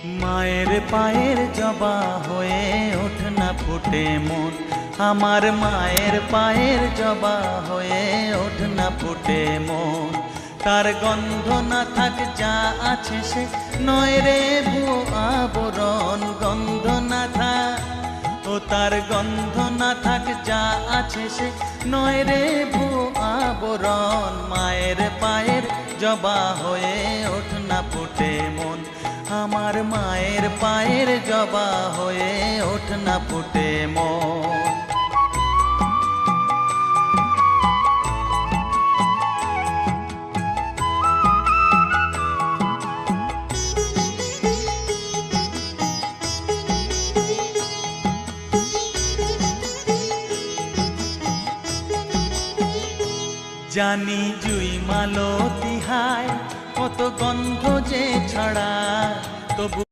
মায়ের পায়ের জবা হয়ে ওঠ না ফুটে মন, আমার মায়ের পায়ের জবা হয়ে ওঠ না ফুটে মন। তার গন্ধ না থাক যা আছে সে নয় রে ভুয়ো আবরণ, গন্ধ না থাক ও তার গন্ধ না থাক যা আছে সে নয় রে ভুয়ো আবরণ। মায়ের পায়ের জবা হয়ে ওঠ না ফুটে মন, আমার মায়ের পায়ের জবা হয়ে ওঠ না ফুটে মন। জানি জুই মালতি হায় কত গন্ধ যে ছড়ায়, তবু